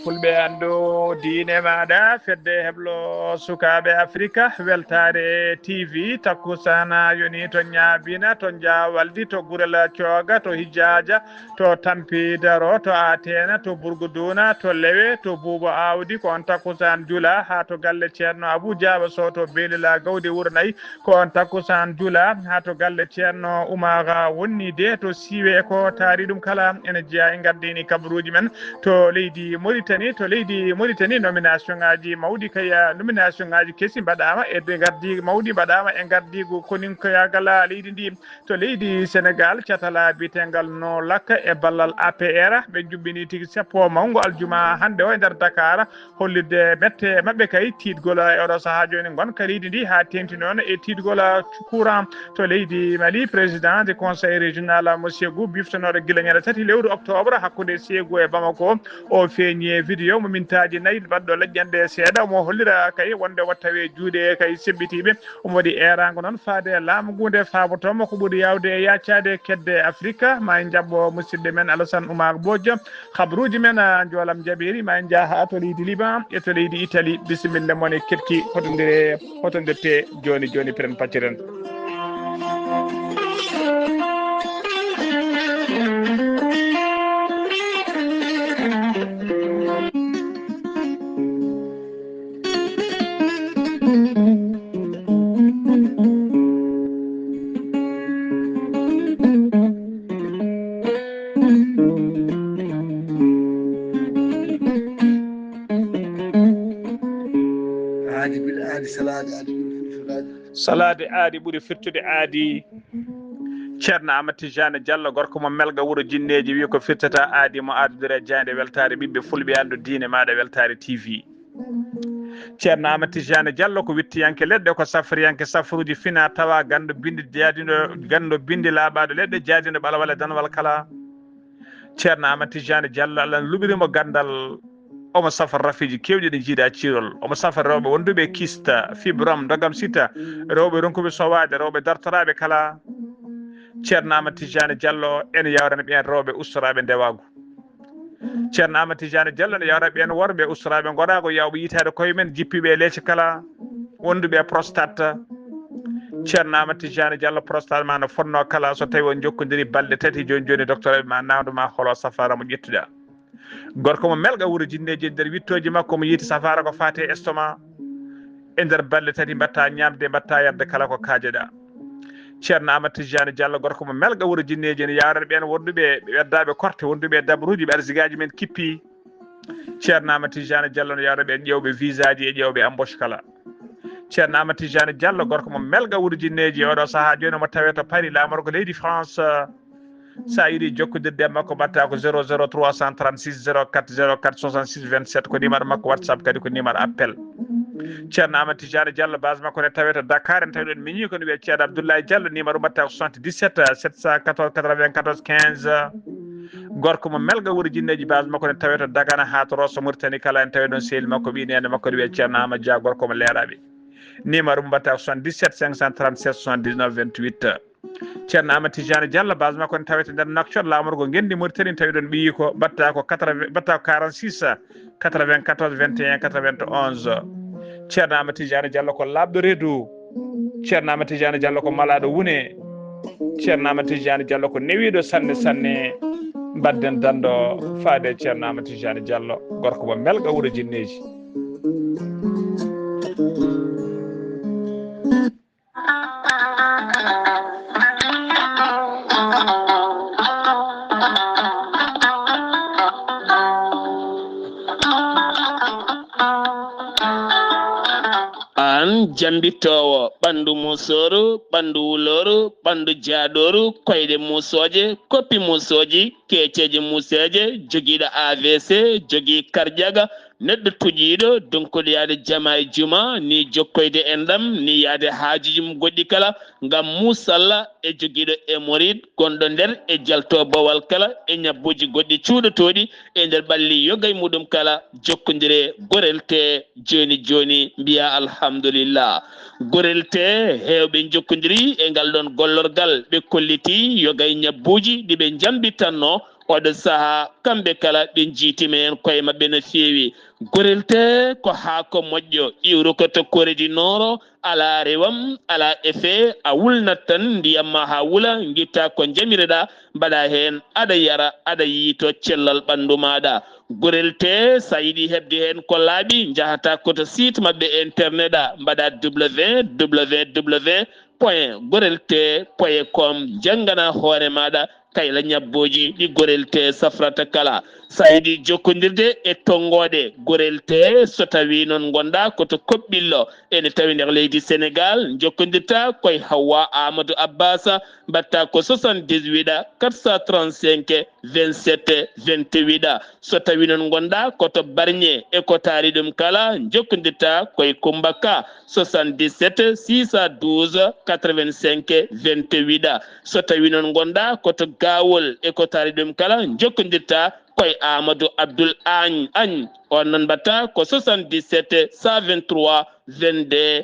fulɓe andu diine maɗa fedde heblo sukaɓe africa weltare tv takkusana yoni to ñaabina to jawaldi to gurela cooga to hijaja to tampidaro to atena to burguduna to lewe to buubo awdi ko on takkusan juula ha to galle ceerno abou diaba sow to beelila gawdi wurnayyi ko on takkusan juula ha to galle ceerno oumara wonnide to siiwe ko taari ɗum kala ene jeeya e gardini kabaruji men to leydi Mauritanie nomination ngaji mawɗi kaya nomination ngaji kesi mbaɗama e gardi mawɗi mbaɗama e gardigu koninkoyagala leydi ndi to leydi Sénégal catala bitengal no lakka e ballal APR ɓe jubbini tigui sappo mawgo aljuma hande o e nder Dakar hollide mette mabɓe kay tiidgol e oɗo saaha joni gonka leydi ndi ha tengti noon e tiidgol courant to leydi Mali président du conseil régional monsieur Gou biftanoɗo guila ñande 3 lewru octobre hakkude Ségou e Bamako o feeñi vidéo mo mintaji 4 baɗɗo leƴƴande seeɗa omo hollira kay wonde wattawe juuɗe kay sebbitiɓe omo waɗi erago noon faade laamu gunde fabotomo ko ɓuuri yawde e yaccade kedde Afrique ma en jabbo musidɗo men Alassane Oumar Bodjo habruji men joolam jaɓiri ma en jaaha to leydi Liban e to leydi Italie bisimilla moon e ketki hotodirte joni joni piren pacciren. salade aadi ɓuuri firtude aadi ceerno Amadou Tidiane Diallo gorko mo melga wuuro jinneji wi ko firtata aadi mo adudere jande weltare ɓiɓɓe fulɓe andu diine maɗa weltare TV ceerno Amadou Tidiane Diallo ko wittiyanke leɗɗe ko safriyanke safruji fina tawa gando bindi gando bindi laaɓaɗo leɗɗe jaadino ɓalawal e danwal kala ceerno Amadou Tidiane Diallo Allah luɓirimo gandal omo safar rafiji kewɗi ɗe jiiɗa cirol omo safar rewɓe wonduɓe kista fibrom dogam sita rewɓe ronkuɓe sowade rewɓe dartoraɓe kala ceerno Amadou Tidiane Diallo ene yawrana ɓen rewɓe ustoraɓe ndewagu ceerno Amadou Tidiane Diallo ne yawra ɓen worɓe ustoraɓe goɗago yawɓe yitade koye men jippiɓe leecce kala wonduɓe prostate ceerno Amadou Tidiane Diallo prostate ma no fonno kala so tawi on jokkodiri balɗe 3 joni joni docteur ma nawduma holo safara mo ƴettuɗa gorko mo melga wuuro jinneji e nder wittoji makko mo yiiti safara ko fate estomac e nder balɗe 3 mbatta ñamde mbatta yarde kala ko kaajeɗa ceerno Amadou Tidiane Diallo gorko mo melga wuuro jinneji ene yawrana ɓen wonduɓe weddaɓe korte wonduɓe dabruji ɓe arsigaji men kippi ceerno Amadou Tidiane Diallo ne yawra ɓen ƴewɓe visa ji e ƴewɓe embauche kala ceerno Amadou Tidiane Diallo gorko mo melga wuuro jinneji oɗo saaha joni mo tawe to Paris lamorgo ko leydi France sa yiiɗi jokkodirde makko mbatta ko 00 336 04 04 66 27 ko numéro makko WhatsApp kadi ko numéro appel ceerno Amadou Tidiane Diallo base makko ne tawe to Dakar en tawi ɗon miñi ko no wiye ceerno Abdoulaye Diallo numéro mbatta ko 77 714 94 15 gorko mo melga wuuro jinneji base makko ne tawe to Dagana ha to Rosso Mauritanie kala en tawi ɗon sehil makko ɓinede makko ne wiye ceerno Amadou Dia gorko mo leeraɓe numéro mbatta ko 77 537 79 28 ceerno Amadou Tidiane Diallo base makko ne tawete nder Nouakchott lamorgo gendi Mauritanie tawi ɗon ɓiyi ko mbatta ko 46 94 21 91 ceerno Amadou Tidiane Diallo ko labɗo reedu ceerno Amadou Tidiane Diallo ko malaɗo wune ceerno Amadou Tidiane Diallo ko newiɗo sanne sanne mbadden dando faade ceerno Amadou Tidiane Diallo gorko mo melga wuuro jinneji an jambitowo ɓandu musoru ɓandu wuloru ɓandu jaaɗoru koyɗe musoje koppi musoji keceji museje joguiɗo AVC jogui karƴaga neɗɗo tuƴiɗo donkuɗo yaade jama e juma ni jokkoyde e ndam ni yaade haajuji mum goɗɗi kala ngam musalla e joguiɗo hémorroïde gonɗo nder e jalto bowal kala e ñabbuji goɗɗi cuuɗotoɗi e nder ɓalli yogay muɗum kala jokkodire gorel te joni joni mbiya alhamdulillah gorel te hewɓe jokkodiri e ngal ɗon gollorgal ɓe kolliti yogay ñabbuji ɗiɓe jambittanno oɗo saha kamɓe kala ɓe jiitimen koye maɓɓe no feewi gorelte ko haako moƴƴo iwru ko to koreji nooro ala rewam ala effet a wulnat tan ndiyam ma ha wula guitta ko jamireɗa mbaɗa hen aɗa yara aɗa yiito cellal ɓandu maɗa gorelte sa yiiɗi hebde hen ko laaɓi jahata koto site mabɓe internet a mbaɗa www.gorelte.com janggana hoore maɗa kayla ñabboji ɗi gorelte safrata kala sa yiiɗi jokkodirde e tonggode gorelte so tawi noon gonɗa koto koɓɓillo ene tawi nder leydi Sénégal jokkodirta koye Hawa Amadou Abbasa mbatta ko 78 435 27 28 so tawi noon gonɗa koto Bargné e ko taari ɗum kala jokkodirta koye Kumbaka 77 612 85 28 so tawi noon gonɗa koto Gawol e ko taari ɗum kala jokkodirta koye Amadou Abdoul Agne on noon mbatta ko 77 123 22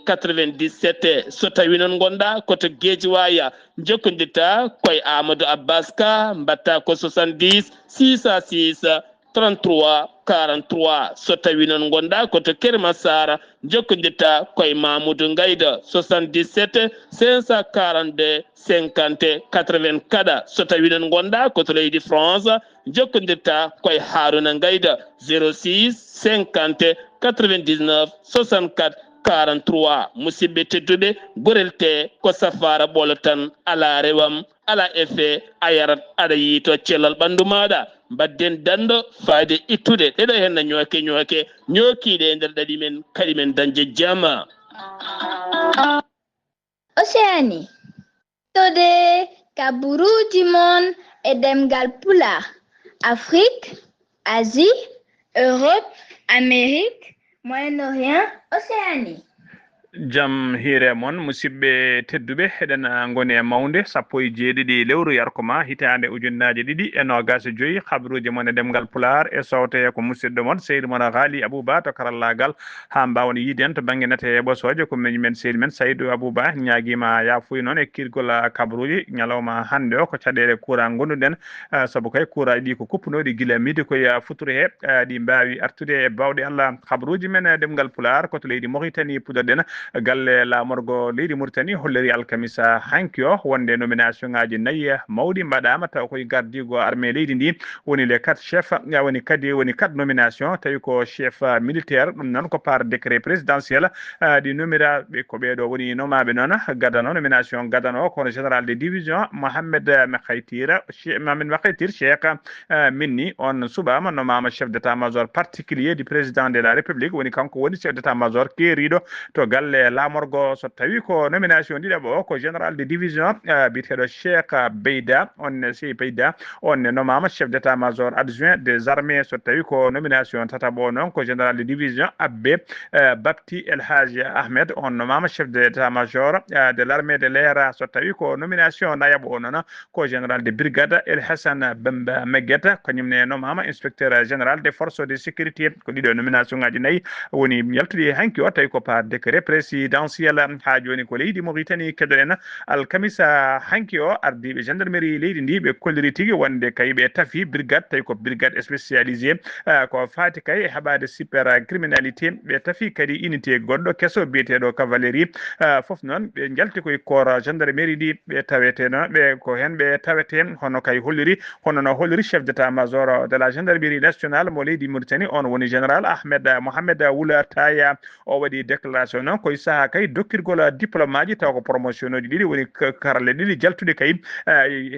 97 so tawi noon gonɗa koto Guédiawaye jokkodirta koye Amadou Abbas Ka mbatta ko 70 606 33 43 so tawi noon gonɗa koto Kermassar jokkodirta koye Mamoudou Gayda 77 542 50 84 so tawi noon gonɗa koto leydi France jokkodirta koye Haruna Gayda 06 50 99 64 43 musidɓe tedduɓe gorelte ko safara ɓolo tan ala rewam ala effet a yarat aɗa yiito cellal ɓandu maɗa mbadden dando faade ittude ɗeɗo henna ñooke ñookiɗe e nder ɗaɗi men kadi men dañde jamma Océanie tode kaburuji mon e demgal pulaar Afrique Asie Europe Amérique Moyen-Orient Océanie jam hiire moon musidɓe tedduɓe eɗen goni e mawde 17 lewru yarkoma hitande ujunnaje 225 habaruji moon e demgal pular e sowte ko musidɗo moon seydi moon haali Abouba to karallagal ha mbawon yiiden to banggue nete e ɓosoje ko miñ men seydi men Saydou Abouba ñaguima yafuy noon e kirgol kabaruji ñalawma hande o ko caɗele courant gonduɗen saabu kay courant ɗi ko kuppunoɗi guila midi koye futuro he ɗi mbawi artude e bawɗe Allah habaruji men e demgal pular koto leydi Mauritanie puɗoɗen galle lamorgo leydi Mauritanie holleri alkamisa hanki o wonde nomination ngaji 4 mawɗi mbaɗama taw koye gardigo armée leydi ndi woni les 4 chefs woni 4 nomination tawi ko chef militaire ɗum noon ko par décret présidentiel ɗi nomiraɓe ko ɓeɗo woni nomaɓe noon gadano nomination gadano kono général de division Mohamed Mekaytir Cheikh Minni on subama nomama chef d'état major particulier du président de la république woni kanko woni chef d'état major keeriɗo to galle lamorgo so tawi ko nomination ɗiɗaɓo ko général de division biteɗo Cheikh Beyda on Cheikh Beyda on nomama chef d'état major adjoint des armées so tawi ko nomination tataɓo noon ko général de division Abbé Bapti El Hadji Ahmed on nomama chef d'état major de l'armée de l'air so tawi ko nomination nayaɓo noon ko général de brigade El Hassan Bamba Megueta kañumne nomama inspecteur général des forces de sécurité ko ɗiɗo nomination ngaji 4 woni yaltude hanki o tawi ko par décret présidentiel ha joni ko leydi Mauritanie keɗoɗen alkamisa hanki o ardiɓe gendarmerie leydi ndi ɓe kolliri tigui wonde kay ɓe tafi brigade tawi ko brigade spécialisé ko fati kay heɓade super criminalité ɓe tafi kadi unité goɗɗo kesso biyeteɗo cavalerie foof noon ɓe jalti koye corps gendarmerie ɗi ɓe taweteno ɓe ko hen ɓe tawete hono kay holliri hono no holliri chef d'état major de la gendarmerie nationale mo leydi Mauritanie on woni général Ahmed Mohamed Wula Taya o waɗi déclaration noon koye saaha kay dokkirgol diplôme aji taw ko promotion uji ɗiɗi woni karale ɗiɗi jaltude kay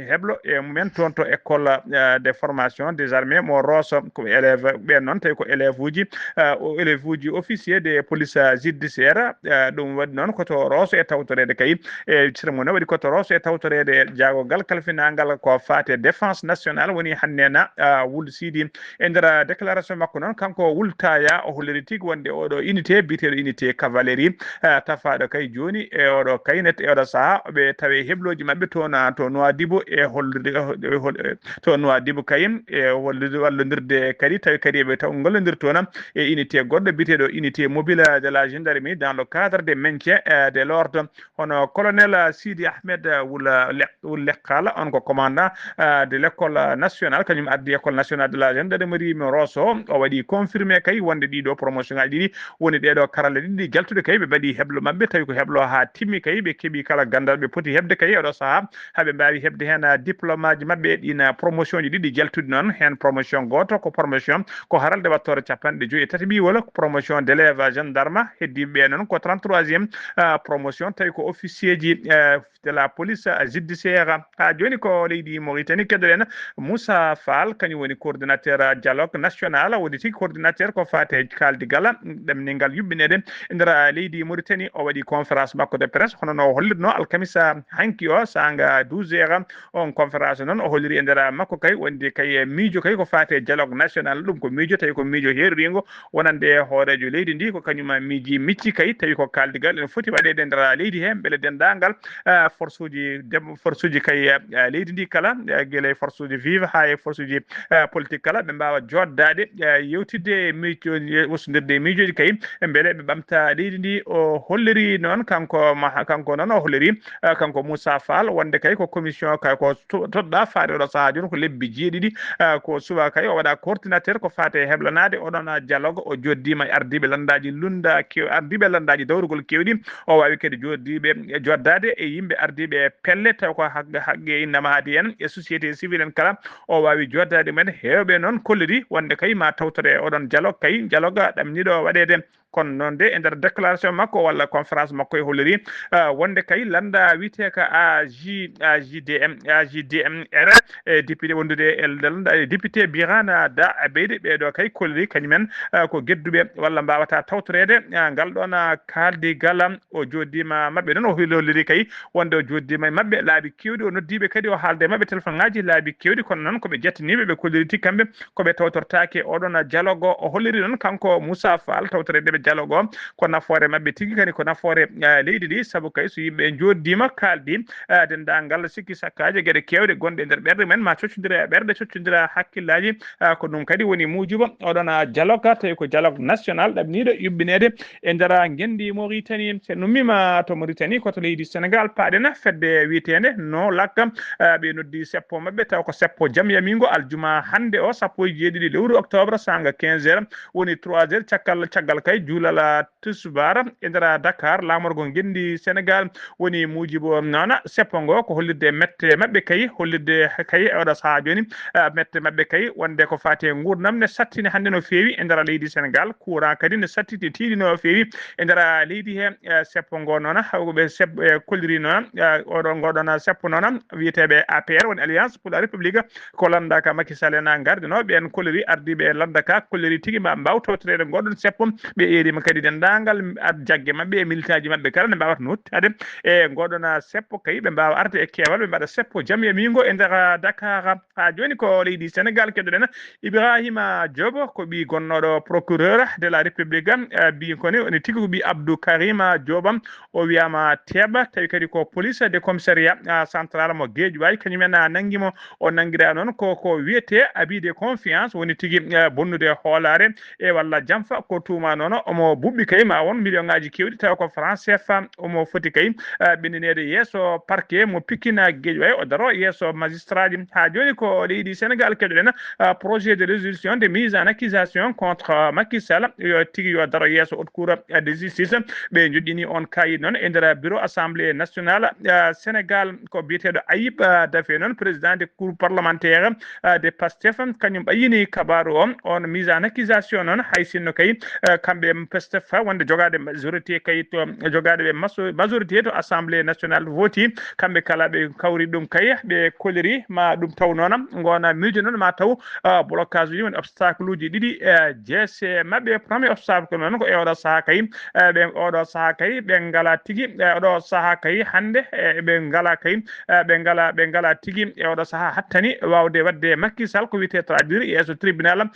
heblo e mumen toon to école de formation des armées mo Rosso ko élève ɓen noon tawi ko élève uji officier de police judiciaire ɗum waɗi noon koto Rosso e tawtorede kay e cérémonie waɗi koto Rosso e tawtorede jaagogal kalfinagal ko fate défense nationale woni hannena Wul Sidi e nder déclaration makko noon kanko Wultaya o holliri tigui wonde oɗo unité biteɗo unité cavalerie tafaɗo kay joni e oɗo kaynet e oɗo saaha ɓe tawe hebloji mabɓe to Nouadhibou e hollude to Nouadhibou kayim e wallodirde kadi tawi kadi ɓe taw gollodir toon e unité goɗɗo biteɗo unité mobile de la gendarmerie dans le cadre de maintien de l'ordre hono colonel Sidi Ahmed Lekkala on ko commandant de l'école nationale kañum addi école nationale de la gendarmerie mo Rosso o waɗi confirmé kay wonde ɗiɗo promotion ngaji ɗiɗi woni ɗeɗo karalla ɗiɗi jaltude kay ɓe mbaɗi heblo mabɓe tawi ko heblo ha timmi kay ɓe keeɓi kala gandal ɓe poti hebde kay oɗo saaha haɓe mbawi hebde hen diplôme aji mabɓe ɗina promotion ji ɗiɗi jaltude noon hen promotion goto ko promotion ko haralde wattore capanɗe joyyi e tati ɓiwol ko promotion d'élève gendarme heddiɓe noon ko 33e promotion tawi ko officier ji de la police judiciaire ha joni ko leydi Mauritanie keddoɗen Moussa Fall kañum woni coordinateur dialogue national woni tigui coordinateur ko fate kaldigal ɗemningal yuɓɓinede e nder leydi Mauritanie o waɗi conférence makko de presse hono no hollirno alkamisa hanki o sanga 12 heures on conférence noon o holliri e nder makko kay wonde kay miijo kay ko fate dialogue national ɗum ko miijo tawi ko miijo heeriringo wonande hoorejo leydi ndi ko kañum miiji micci kay tawi ko kaldigal ene foti waɗede e nder leydi he beele dendagal force uji kay leydi ndi kala guele force uji vive ha e force uji politique kala ɓe mbawa joddade yewtidde miijo wosodirde miijoji kay beele ɓe ɓamta leydi ndi o holliri noon kanko noon o holliri kanko Moussa Fall wonde kay ko commission kay ko toɗɗa faade oɗo saaha joni ko lebbi jeeɗiɗi ko suwa kay o waɗa coordinateur ko fate heblanade oɗon dialogue o joddima e ardiɓe landaji ardiɓe landaji dawrugol kewɗi o wawi kadi joddade e yimɓe ardiɓe pelle taw ko haqqe innama haadi en e société civile en kala o wawi joddade men hewɓe noon kolliri wonde kay ma tawtore oɗon dialogue ɗamniɗo waɗede kono noon de e nder déclaration makko walla conférence makko e holliri wonde kay landa wiyete ko AJDMR e député wondude e député Birana Da Abeyde ɓeɗo kay kolliri kañumen ko gedduɓe walla mbawata tawtorede ngal ɗon kaldigal o joddima mabɓe noon o holliri kay wonde o joddima e mabɓe laabi kewɗi o noddiɓe kadi o haalde mabɓe téléphone ngaji laabi kewɗi kono noon koɓe jettaniɓe ɓe kolliri tigui kamɓe koɓe tawtortake oɗon dialogue o holliri noon kanko Moussa Fall tawtorede ɓe dialogue o ko nafoore mabɓe tigui kadi ko nafoore leydi ndi saabu kay so yimɓe joddima kaldi dendagal sikki sakkaji gueɗe kewɗe gonɗe e nder ɓerde men ma coccodira ɓerde coccodira hakkillaji ko ɗum kadi woni mujuba oɗon dialogue tawi ko dialogue national ɗamniɗo yuɓɓinede e nder gendi Mauritanie so nummima to Mauritanie koto leydi Sénégal paaɗen fedde witende no lakka ɓe noddi seppo mabɓe taw ko seppo jaam yamingo aljuma hande o sappo e jeeɗiɗi lewru octobre sanga 15 heures woni 3 heures caggal kay juulala tusubara e nder Dakar lamorgo gendi Sénégal woni mujibo noona seppo ngo ko hollirde mette mabɓe kay hollirde kay oɗo saaha joni mette mabɓe kay wonde ko fate gurdam ne sattini hande no fewi e nder leydi Sénégal courant kadi ne sattiti tiiɗi no fewi e nder leydi he seppo ngo noona hawɓe kolliri noon oɗo ngoɗon seppo noon wiyeteɓe APR woni alliance pour la république ko landaka Macky Sall en garde no ɓen kolliri ardiɓe landaka kolliri tigui ma mbaw tawtorede ngoɗon seppo ɓe eerima kadi dendagal jaggue mabɓe e militant ji mabɓe kala ne mbawata nottade e ngoɗon seppo kay ɓe mbawa arde e keewal ɓe mbaɗa seppo jaam yamingo e nder Dakar ha joni ko leydi Sénégal keddoɗen Ibrahima Diop ko ɓi gonnoɗo procureur de la république bi koni oni tigui ko ɓi Abdou Karima Diop o wiyama teɓa tawi kadi ko police de commissariat central mo Guédiawaye kañumen nanguimo o nanguira noon ko wiyete abus de confiance woni tigui bonnude hoolare e walla jamfa ko tuma noon omo bubɓi kay ma won million ngaji kewɗi taw ko franc CFA omo foti kay ɓenninede yesso parquet mo Pikine Guédiawaye o daro yesso magistrat ji ha joni ko leydi Sénégal keɗoɗen projet de résolution de mise en accusation contre Macky Sall yo tigui yo daro yesso haute cour de justice ɓe joƴƴini on kayit noon e nder bureau assemblée nationale Sénégal ko biyeteɗo Ayib Daffé noon président de cour parlementaire de Pastef kañum ɓayini kabaru on mise en accusation noon hay sinno kay kamɓe Pastef wonde jogade majorité kay to jogade ɓe majorité to assemblée nationale voti kamɓe kala ɓe kawri ɗum kay ɓe koliri ma ɗum taw noon gona miijo noon ma taw blocage uji woni obstacle uji ɗiɗi jeese mabɓe premier obstacle noon ko e oɗo saaha kay ɓe oɗo saaha kay ɓe ngala tigui oɗo saaha kay hande ɓe ngala kay ɓe ngala tigui e oɗo saaha hattani wawde wadde Macky Sall ko wiyete traduire yeeso tribunal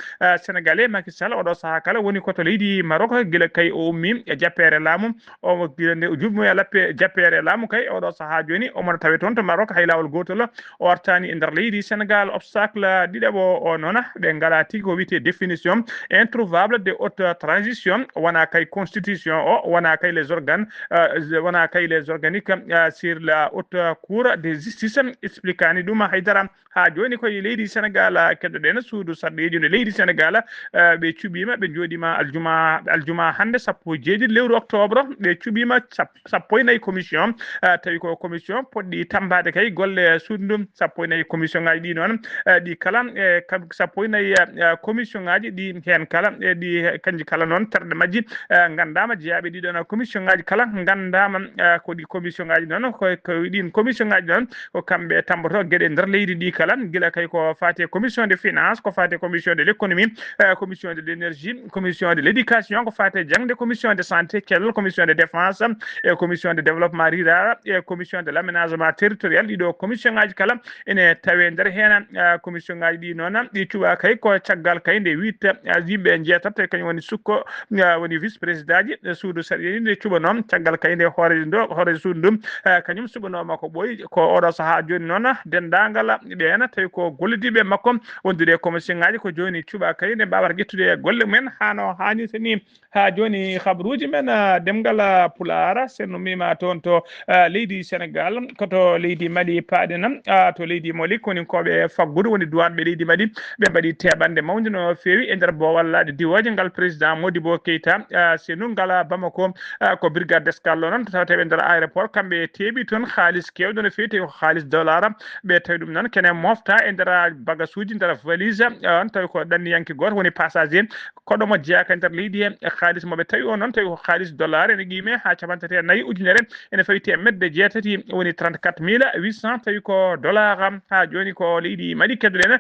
sénégalais Macky Sall oɗo saaha kala woni koto leydi Maroc ko gila kay o ummi e jappere laamu o gila nde jubmo ya lappe jappere laamu kay oɗo saha joni omo tawi toon to Maroc hay lawol gotol o wartani e nder leydi Sénégal obstacle ɗiɗaɓo o noon ɓe ngala tigi ko wiyete définition introuvable de haute transition wona kay constitution o wona kay les organes wona kay les organiques sur la haute cour de justice expliquani ɗum haydara ha joni koye leydi Sénégal keddoɗen suudu sarɗeji no leydi Sénégal ɓe cuɓima ɓe joɗima aljuma hande 17 lewru octobre ɓe cuɓima sappo e nayyi commission tawi ko commission poɗɗi tambade kay golle suudu 14 commission ngaji ɗi noon ɗi kala sappo e nayyi commission ngaji ɗi hen kala ɗi kanji kala noon terɗe majji gandama jeeyaɓe ɗiɗon commission ngaji kala gandama ko ɗi commission ngaji noon ko ɗin commission ngaji noon ko kamɓe tamboto gueɗe nder leydi ɗi kala guila kay ko fate commission de finance ko fate commission de l'économie commission de l'énergie commission de l'éducation ko fate jangde commission de santé kellal commission de défense e commission de développement rural e commission de l'aménagement territorial ɗiɗo commission ngaji kala ene tawe nder hen commission ngaji ɗi noon ɗi cuɓa kay ko caggal kay nde 8 yimɓe jeetato kañum woni sukko woni vice président ji suudu saɗini nde cuɓa noon caggal kay nde hoore suudu ɗum kañum suɓanoma ko ɓooyi ko oɗo saaha joni noon dendagal ɓen tawi ko gollidiɓe makko wondude e commission ngaji ko joni cuɓa kay nde mbawata ƴettude golle mumen hano hannirta ni ha joni habaruji men demgal Pulaar senno mima toon to leydi Sénégal koto leydi Mali paaɗenam to leydi Mali koni koɓe faggudu woni duwanɓe leydi Mali ɓe mbaɗi teɓande mawde no fewi e nder bowal diwoje ngal président Modibo Keita senu ngal Bamako ko brigade d'escale noon tawateɓe nder aéroport kamɓe teeɓi toon haalis kewɗo no fewi tawi ko haalis dollar ɓe tawi ɗum noon kene mofta e nder bagasuji nder valise on tawi ko ɗanniyanke goto woni passager koɗomo jeeyaka e nder leydi he e haalis moɓe tawi o noon tawi ko haalis dollar ene qime ha capantati nayyi ujunere ene fawi temedde jeetati woni 34 800 tawi ko dollar ha joni ko leydi Mali keddoɗen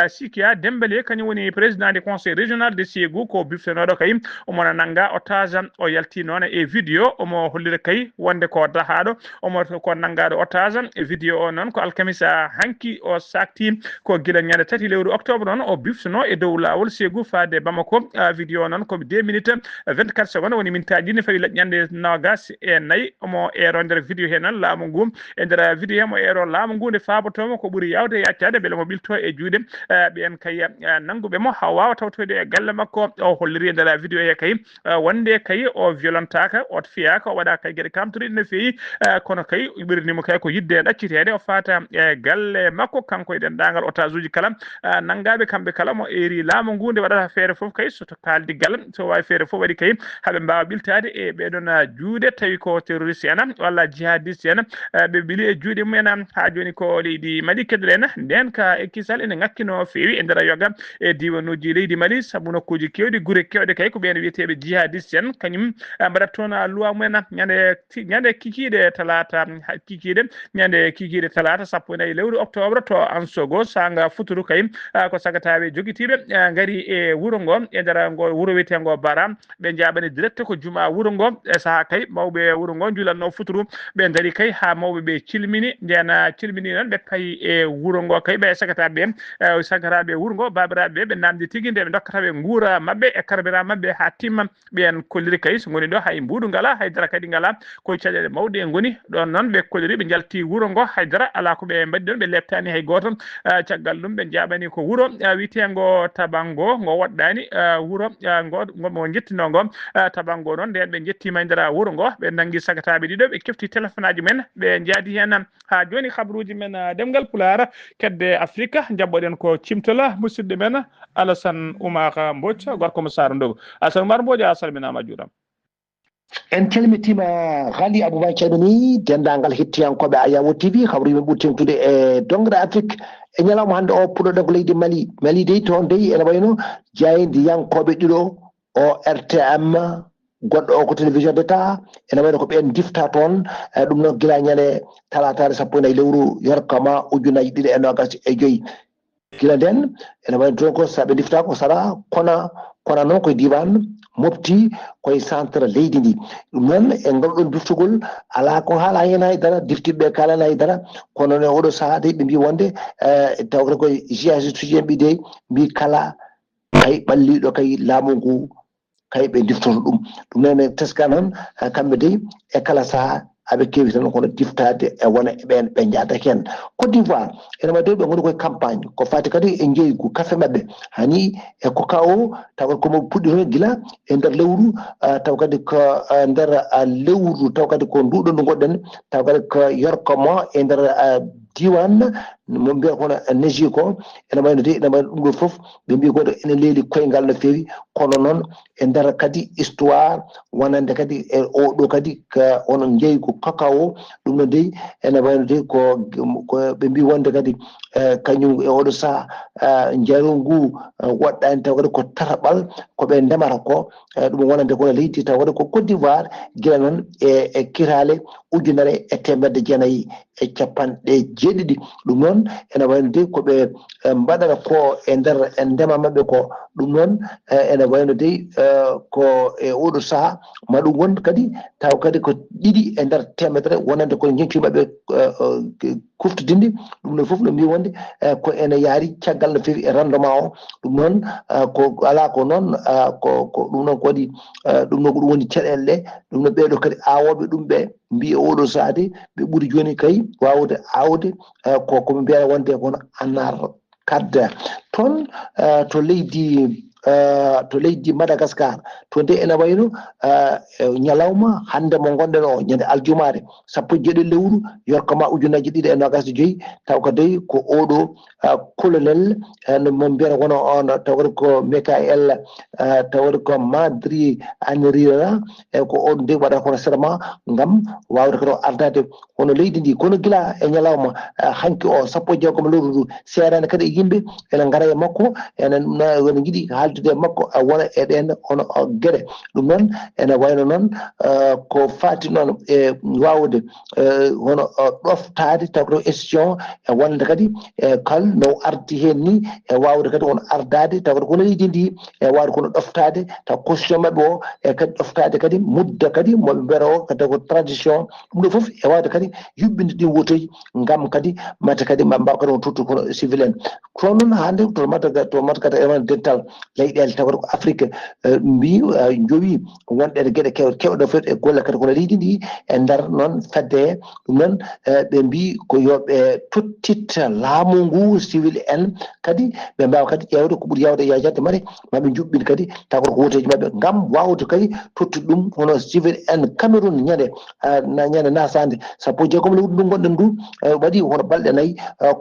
Sikia Dembélé kañum woni président du conseil régional de Ségou ko biftenoɗo kay omona nanga otage o yalti noon e vidéo omo hollira kay wonde ko dahaɗo omo ko nangaɗo otage e vidéo o noon ko alkamisa hanki o sakti ko guila ñande 3 lewru octobre noon o biftano e dow lawol Ségou fade Bamako vidéo noon ko 2 minutes 24 secondes woni mintaji ne fawi laƴƴande nogas e nayyi omo ero nder vidéo he noon laamu ngu e nder vidéo hemo ero laamu ngu nde fabotomo ko ɓuuri yawde yaccade beele mo ɓilto e juuɗe ɓen kay nanguɓe mo ha wawa tawtoyde e galle makko o holliri e nder vidéo he kay wonde kay o violentaka o fiyaka o waɗa kay gueɗe kamtoriɗe no fewi kono kay ɓurnimo kay ko yidde ɗaccitede o fata e galle makko kanko e dendagal otage uji kala nangaɓe kamɓe kala mo eri laamu ngu nde waɗata feere foof kay soto kaldigal so wawi feere foof waɗi kay haaɓe mbawa ɓiltade e ɓeɗon juuɗe tawi ko terroriste en walla jihadiste en ɓe ɓiili e juuɗe mumen ha joni ko leydi Mali keddoɗen nden ka e kisal ene ngakkino fewi e nder yoga e diwanuji leydi Mali saabu nokkuji kewɗi guure kewɗe kay ko ɓen wiyeteɓe jihadiste en kañum mbaɗat toon loi mumen ñande kikiɗe talata ñande kikiɗe talata 14 lewru octobre to Ansogo sanga futuru kay ko sagataɓe joguitiɓe gari e wuuro ngo e nder ngo wuuro wiyetego Bara ɓe jaɓani direct ko juma wuuro ngo e saaha kay mawɓe wuuro ngo juulatno futuru ɓe daari kay ha mawɓe ɓe cilmini nden cilmini noon ɓe payi e wuuro ngo kay ɓe sagataɓe wuuro ngo babiraɓe ɓe namdi tigui nde ɓe dokkataɓe guura mabɓe e carburant mabɓe ha timma ɓen kolliri kay so goni ɗo hay mbuɗu ngala haydara kadi ngala koye caɗele mawɗe e goni ɗon noon ɓe kolliri ɓe jalti wuuro ngo haydara ala ko ɓe mbaɗi ɗon ɓe leptani hay goto caggal ɗum ɓe jaɓani ko wuuro wiyetego Tabango ngo woɗɗani wuuro ngomo jettino ngo Tabango noon nden ɓe jettima e nder wuuro ngo ɓe nangui sagataɓe ɗiɗo ɓe kefti téléphone aji men ɓe jaadi hen ha joni habaruji men demgal Pulaar kedde Afrique jabɓoɗen ko cimtola musidɗo men Alassane Oumar Mbodj gorko mo Sara Ndogo Alassane Oumar Mbodj a salminama a juurama en calmitima haali Aboubacry Caɗumi dendagal hettiyankoɓe Ayawo TV habaruji men ɓuuri tengtude e dongre Afrique e ñalawma hande o puɗɗoɗen ko leydi Mali dey toon dey ene wayno jayidi yankoɓe ɗiɗo o RTM goɗɗo o ko télévision d'état ene wayno ko ɓen difta toon ɗum noon guila ñande talatare 14 lewru yorkama ujunaji 225 gila nden ene wayno toon ko saɓe difta ko sara kona noon koye diwan mofti koye centre leydi ndi ɗum noon e ngalɗon duftugol ala ko haala hen haydara diftiɓe kalana haydara kono ne oɗo saaha de ɓe mbi wonde tawkata koye jihadiste uji en ɓi de mbi kala kay ɓalliɗo kay laamu ngu kay ɓe diftoto ɗum nene teska noon kamɓe dey e kala saha aɓe kewi tan kono diftade e wona ɓen ɓe jaadaki hen Côte d'Ivoire ene waɗi ɓe goni koye campagne ko fati kadi e jeygu kafe maɓɓe hani e kokao taw komo puɗɗi toon gila e nder lewru taw kadi ko nder lewru taw kadi ko nduɗo ndu goɗɗen taw kadi ko yorkoma e nder diwan mo mbiya kono neigi ko ene wayno de ene waɗi ɗum ɗo foof ɓe mbi goto ene leeli koyngal no fewi kono noon e nder kadi histoire wonande kadi e oɗo kadi ko onon jeygu kakao ɗum no dey ene wayno de ko ɓe mbi wonde kadi kañum e oɗo saha jaaru ngu woɗɗani taw kadi ko tataɓal koɓe ndemata ko ɗum wonande kono leydi taw kadi ko Côte d'Ivoire gila noon e kirale 1970 ɗum noon ene wayno de koɓe mbaɗata ko e nder ndema maɓɓe ko ɗum noon ene wayno de ko e oɗo saha ma ɗum won kadi taw kadi ko ɗiɗi e nder temedere wonande koye jencui maɓɓe kuftodinde ɗum ɗon foof no mbi wonde ko ene yaari caggal no fewi e rendement o ɗum noon ko ala ko noon ko ɗum noon ko waɗi ɗum noon ko ɗum woni caɗele ɗe ɗum noon ɓeɗo kadi awoɓe ɗum ɓe mbi oɗo saade ɓe ɓuuri joni kay wawde awde komi mbiyata wonde kono anar kadda toon to leydi Madagascar to nde ene wayno ñalawma hande mo gonɗen o ñande aljumare 17 lewru yorkama 2025 taw ko dey ko oɗo colonel mo mbiyata wono on tawde ko Mikael tawde ko Madri Anrira e ko on de waɗa kono serment ngam wawde kono ardade hono leydi ndi kono gila e ñalawma hanki o 16 lewru ndu serani kadi yimɓe ene ngara e makko ene jiiɗi haaldude e makko wona e ɗen hono gueɗe ɗum noon ene wayno noon ko fati noon e wawde hono ɗoftade tawto estion e wonde kadi e kal no ardi hen ni e wawde kadi hono ardade tawto kono leydi ndi e wawde kono ɗoftade taw constitution mabɓe o e kadi ɗoftade kadi mudda kadi moɓe mbiyata o kadi ko tradition ɗum ɗo foof e wawde kadi yuɓɓinde ɗin wotoji ngam kadi mata kadi ma mbaw kadi on tuttu kono civil en kono noon hande to matakata e dental leyɗele tawata ko Afrique mbi jowi wonɗe gueɗe kewɗe fof e golle kadi kono leydi ndi e nder noon fedde ɗum noon ɓe mbi ko yoɓe tottitta laamu ngu civil en kadi ɓe mbawa kadi ƴewde ko ɓuuri yawde yajade mate maɓe juɓɓin kadi taw ko woteji mabɓe ngam wawde kadi tottude ɗum hono civil en Cameroun ñande nasade 16 lewru ndu gonɗen ndu waɗi hono balɗe 4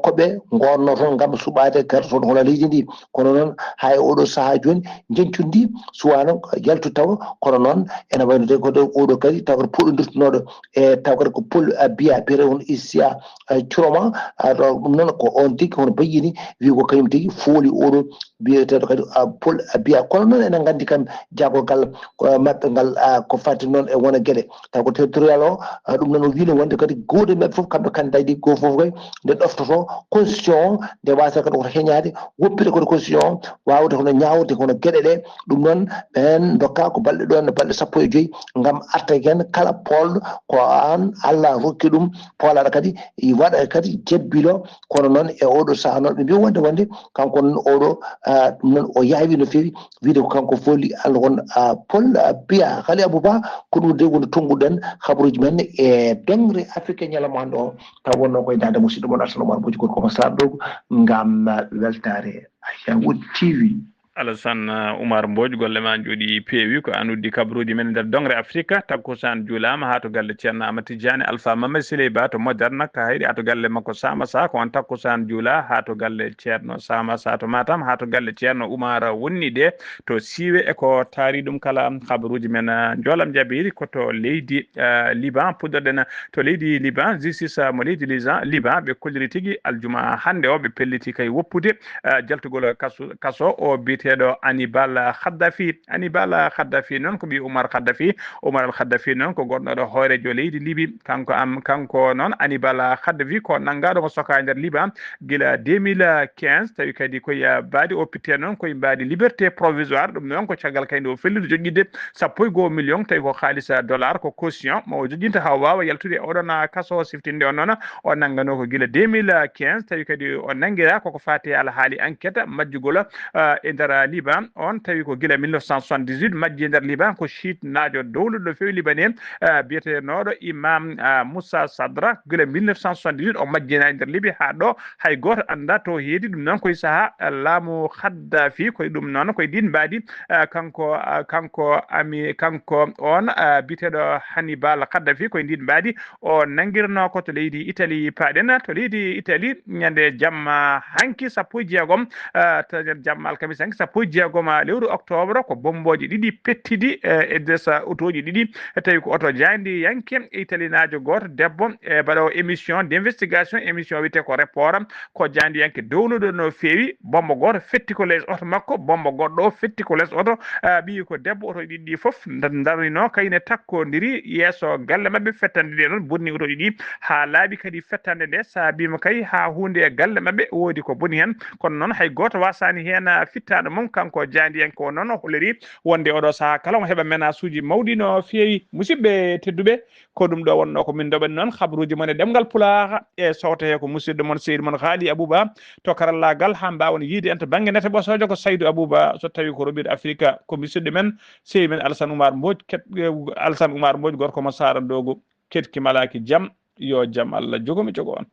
koɓe gonno toon ngam suɓade gartoon hono leydi ndi kono noon hay oɗo saaha joni jencudi ndi suwano yaltu taw kono noon ene wayno ko oɗo kadi taw ko poɗodirtunoɗo e taw kadi ko Paul Biya biyete on Isia Chiroma ɗum noon ko on tigui hono bayini wi ko kañum tigui fooli oɗo biyeteɗo kadi Paul Biya kono noon enen gandi kam jagogal mabɓe ngal ko fati noon e wona gueɗe taw ko territorial o ɗum noon o wino wonde kadi gowde mabɓe foof kamɓe candidat ɗi goto foof kay nde ɗoftoto constitution o nde wasa kadi koto heñade woppide koto constitution o wawde kono ñawde kono gueɗe ɗe ɗum noon ɓen dokka ko balɗe ɗo ne balɗe 15 ngam arta hen kala polɗo ko an Allah rokki ɗum polaɗa kadi waɗa kadi jebbilo kono noon e oɗo saaha noon ɓe mbi wonde kanko noon oɗo ɗum noon o yaawi no fewi wiide ko kanko foli Allah won Paul Biya Hali Abouba ko ɗum de woni tongguɗen habaruji men e dongre Afrique ñalawma hande o taw wonno koye dande musidɗo moon Alassane Oumar Bojji goto koma saɗa ɗo ngam weltare Ayawood TV. Alassane Oumar Mbodj golle ma jooɗi peewi ko an uddi kabaruji men nder dongre Afrique takkusan juulama ha to galle ceerno Amadou Tidiane Alpha Mamadou Siley Ba to Moderne ka hayɗi ha to galle makko Sama Sa ko on takkusan juula ha to galle ceerno Sama Sa to Matam ha to galle ceerno Oumar wonni de to siiwe eko taari ɗum kala habaruji men joolam jabiri ko to leydi Liban puɗɗoɗen to leydi Liban justice mo leydi Liban ɓe kolliri tigui aljuma hande o ɓe pelliti kay woppude jaltugol kaso o biteɗo Hannibal Khaddafi noon ko ɓi Oumar al Khaddafi noon ko gonɗoɗo hoorejo leydi Libi kanko noon Hannibal Khaddafi ko nanggaɗo mo soka nder Liban gila 2015 tawi kadi koye baadi o pitte noon koye mbaadi liberté provisoire ɗum noon ko caggal kayde o fellude joƴƴidde 1 million tawi ko haalisa dollar ko caution mo joƴƴinta ha wawa yaltude oɗon kaso siftinde on noon o nanggano ko gila 2015 tawi kadi o nanguira koko fate alhaali enquête majjugol e nder nder Liban on tawi ko gila 1978 majji nder Liban ko chiite naajo dowluɗo fewi Libanien biyeteenoɗo Imam Moussa Sadra gila 1978 o majjina nder Libi ha ɗo hay goto anda to heedi ɗum noon koye saaha laamu Khaddafi koye ɗum noon koye din mbaadi kanko on biteɗo Hannibal Khaddafi koye ndin mbaadi o nangirno ko to leydi Italie paaɗen to leydi Italie ñande jamma hanki 16 to jamma alkamisa hanki 16 lewru octobre ko bomboji ɗiɗi pettidi e desa otoji ɗiɗi tawi ko oto jandi yanke Italie naajo goto debbo e baɗo émission d'investigation émission wiyete ko report ko jandi yanke downuɗo no feewi bombo goto fetti ko les oto makko bombo goɗɗo fetti ko les oto ɓi ko debbo oto ɗiɗi foof darrino kayne takkodiri yeeso galle mabɓe fettande nde noon bonni oto ɗiɗi ha laaɓi kadi fettande nde sa bima kay ha hunde e galle mabɓe woodi ko boni hen kono noon hay goto wasani hen fittaɗo mum kanko jandiyanke o noon holliri wonde oɗo saaha kala o heeɓa menace uji mawɗi no feewi musidɓe tedduɓe ko ɗum ɗo wonno ko min doɓen noon habaruji mon e ɗemgal Pulaar e sowto he ko musidɗo mon seydi mon Haali Abouba to karallagal ha mbawon yiide en to banggue nete ɓosojo ko Saydou Abouba so tawi ko roɓiɗo Afrique ko musidɗo men seydi men Alassane Oumar Mbodj gorko mo Sara Dogo ketki malaki jaam yo jaam Allah jogomi jogo on